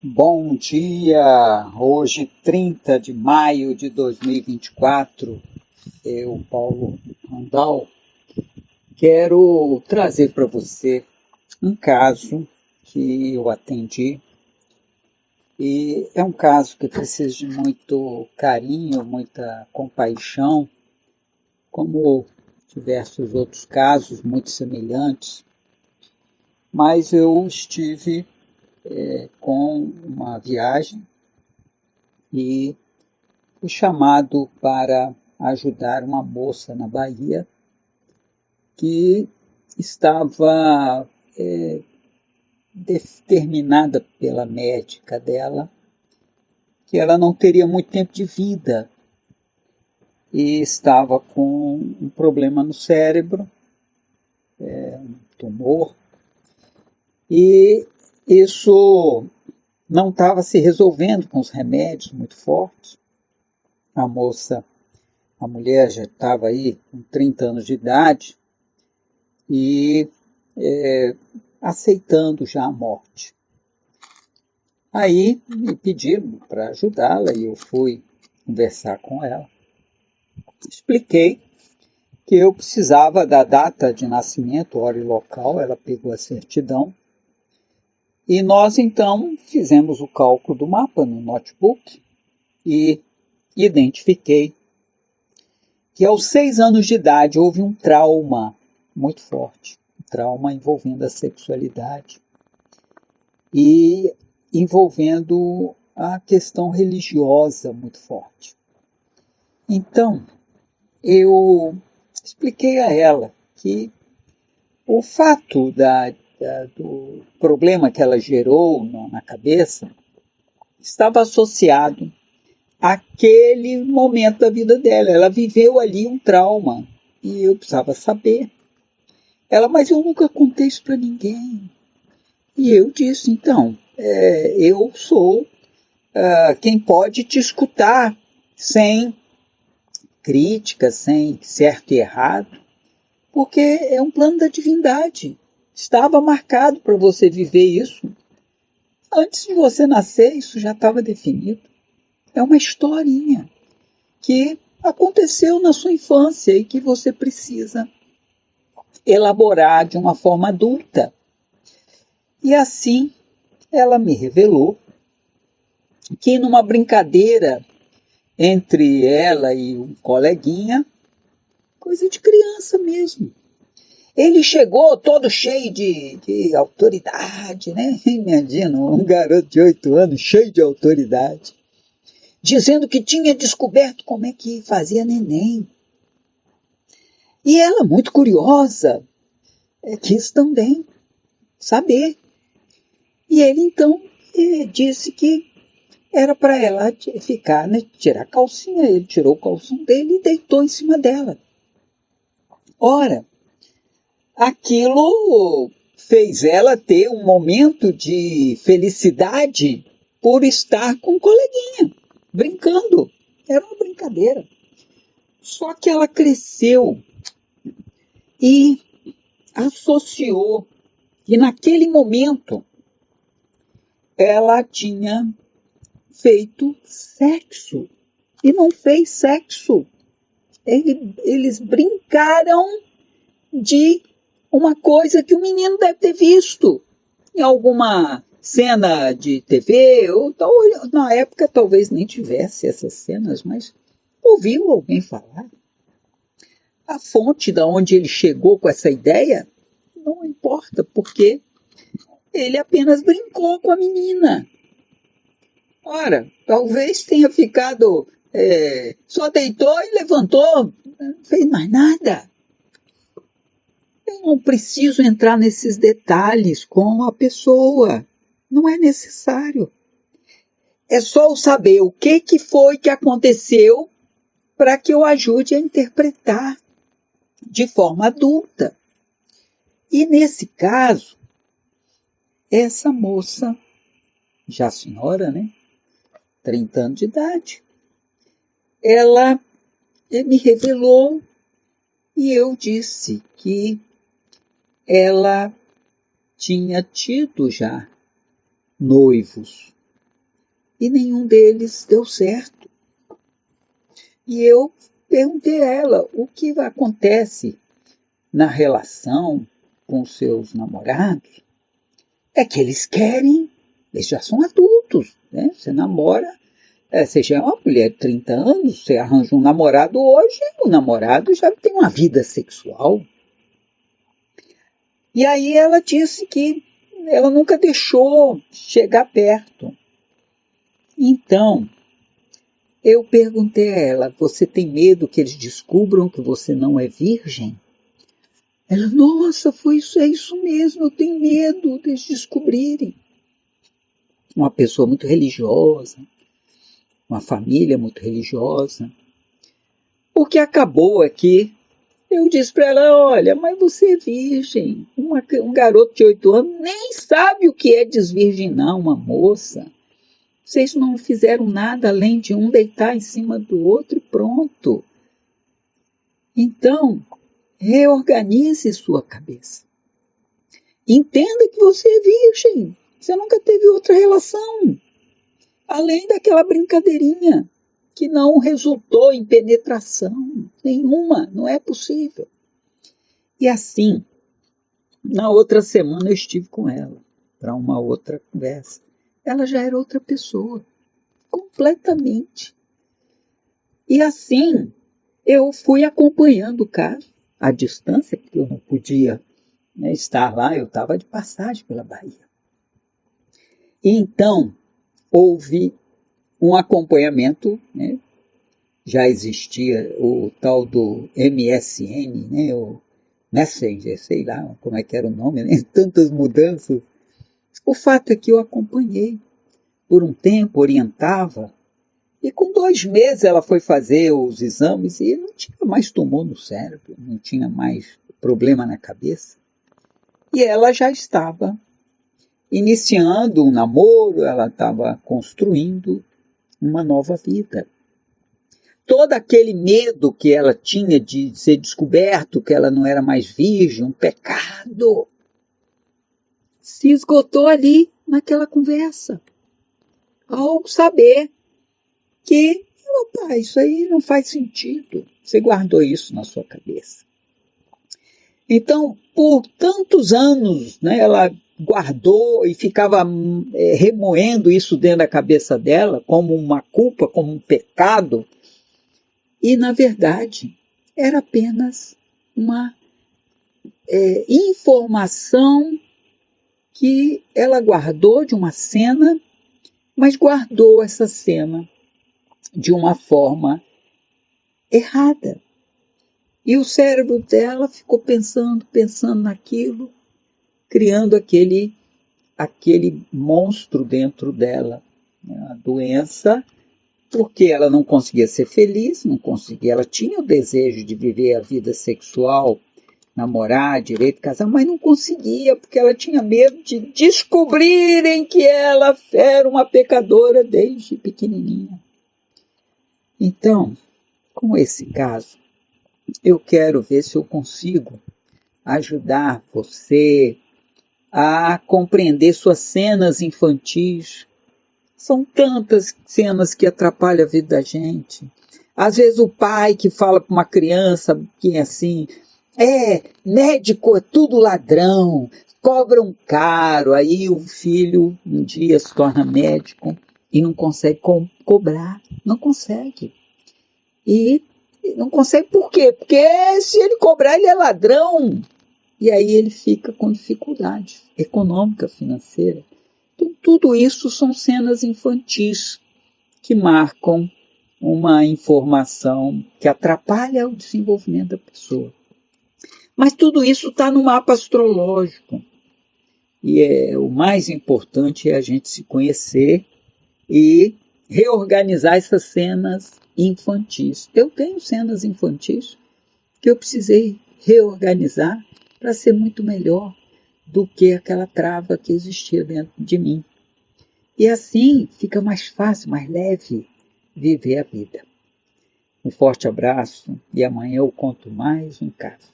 Bom dia! Hoje, 30 de maio de 2024, eu, Paulo Randal, quero trazer para você um caso que eu atendi e é um caso que precisa de muito carinho, muita compaixão, como diversos outros casos muito semelhantes, mas eu estive com uma viagem e fui chamado para ajudar uma moça na Bahia que estava determinada pela médica dela que ela não teria muito tempo de vida e estava com um problema no cérebro, um tumor, e isso não estava se resolvendo com os remédios muito fortes. A moça, a mulher já estava aí com 30 anos de idade e aceitando já a morte. Aí me pediram para ajudá-la e eu fui conversar com ela. Expliquei que eu precisava da data de nascimento, hora e local, ela pegou a certidão. E nós então fizemos o cálculo do mapa no notebook e identifiquei que aos 6 anos de idade houve um trauma muito forte, um trauma envolvendo a sexualidade e envolvendo a questão religiosa muito forte. Então, eu expliquei a ela que o fato do problema que ela gerou na cabeça estava associado àquele momento da vida dela. Ela viveu ali um trauma e eu precisava saber. Ela, mas eu nunca contei isso para ninguém. E eu disse, então, eu sou quem pode te escutar sem crítica, sem certo e errado, porque é um plano da divindade. Estava marcado para você viver isso. Antes de você nascer, isso já estava definido. É uma historinha que aconteceu na sua infância e que você precisa elaborar de uma forma adulta. E assim ela me revelou que numa brincadeira entre ela e um coleguinha, coisa de criança mesmo. Ele chegou todo cheio de autoridade, né? Imagina, um garoto de 8 anos cheio de autoridade, dizendo que tinha descoberto como é que fazia neném. E ela, muito curiosa, quis também saber. E ele, então, disse que era para ela ficar, né, tirar a calcinha. Ele tirou o calção dele e deitou em cima dela. Ora, aquilo fez ela ter um momento de felicidade por estar com um coleguinha, brincando. Era uma brincadeira. Só que ela cresceu e associou que naquele momento ela tinha feito sexo e não fez sexo. Eles brincaram de uma coisa que o menino deve ter visto em alguma cena de TV, ou na época talvez nem tivesse essas cenas, mas ouviu alguém falar. A fonte de onde ele chegou com essa ideia não importa, porque ele apenas brincou com a menina. Ora, talvez tenha ficado, só deitou e levantou, não fez mais nada. Eu não preciso entrar nesses detalhes com a pessoa, não é necessário. É só eu saber o que foi que aconteceu para que eu ajude a interpretar de forma adulta. E nesse caso, essa moça, já senhora, né? 30 anos de idade, ela me revelou e eu disse que ela tinha tido já noivos e nenhum deles deu certo. E eu perguntei a ela o que acontece na relação com seus namorados. É que eles querem, eles já são adultos, né? Você namora, você já é uma mulher de 30 anos, você arranja um namorado hoje, o namorado já tem uma vida sexual. E aí ela disse que ela nunca deixou chegar perto. Então, eu perguntei a ela, você tem medo que eles descubram que você não é virgem? Ela, nossa, é isso mesmo, eu tenho medo deles descobrirem. Uma pessoa muito religiosa, uma família muito religiosa. O que acabou aqui, eu disse para ela, olha, mas você é virgem. Um garoto de 8 anos nem sabe o que é desvirginar uma moça. Vocês não fizeram nada além de um deitar em cima do outro e pronto. Então, reorganize sua cabeça. Entenda que você é virgem. Você nunca teve outra relação. Além daquela brincadeirinha que não resultou em penetração nenhuma. Não é possível. E assim, na outra semana eu estive com ela para uma outra conversa. Ela já era outra pessoa. Completamente. E assim, eu fui acompanhando o caso à distância, porque eu não podia, né, estar lá, eu estava de passagem pela Bahia. E então, houve um acompanhamento, né, já existia o tal do MSN, né, o Messenger, sei lá como é que era o nome, né, tantas mudanças. O fato é que eu acompanhei por um tempo, orientava, e com 2 meses ela foi fazer os exames e não tinha mais tumor no cérebro, não tinha mais problema na cabeça. E ela já estava iniciando um namoro, ela estava construindo uma nova vida. Todo aquele medo que ela tinha de ser descoberto, que ela não era mais virgem, um pecado, se esgotou ali naquela conversa. Ao saber que, opa, isso aí não faz sentido. Você guardou isso na sua cabeça. Então, por tantos anos, né, ela guardou e ficava remoendo isso dentro da cabeça dela como uma culpa, como um pecado. E, na verdade, era apenas uma informação que ela guardou de uma cena, mas guardou essa cena de uma forma errada. E o cérebro dela ficou pensando naquilo, criando aquele monstro dentro dela, né? A doença, porque ela não conseguia ser feliz, não conseguia, ela tinha o desejo de viver a vida sexual, namorar, direito, casar, mas não conseguia, porque ela tinha medo de descobrirem que ela era uma pecadora desde pequenininha. Então, com esse caso, eu quero ver se eu consigo ajudar você a compreender suas cenas infantis. São tantas cenas que atrapalham a vida da gente. Às vezes o pai que fala para uma criança que é assim, médico é tudo ladrão, cobram caro. Aí o filho um dia se torna médico e não consegue cobrar, não consegue. E não consegue por quê? Porque se ele cobrar, ele é ladrão. E aí ele fica com dificuldade econômica, financeira. Então, tudo isso são cenas infantis que marcam uma informação que atrapalha o desenvolvimento da pessoa. Mas tudo isso está no mapa astrológico. E o mais importante é a gente se conhecer e reorganizar essas cenas infantis. Eu tenho cenas infantis que eu precisei reorganizar para ser muito melhor do que aquela trava que existia dentro de mim. E assim fica mais fácil, mais leve viver a vida. Um forte abraço e amanhã eu conto mais um caso.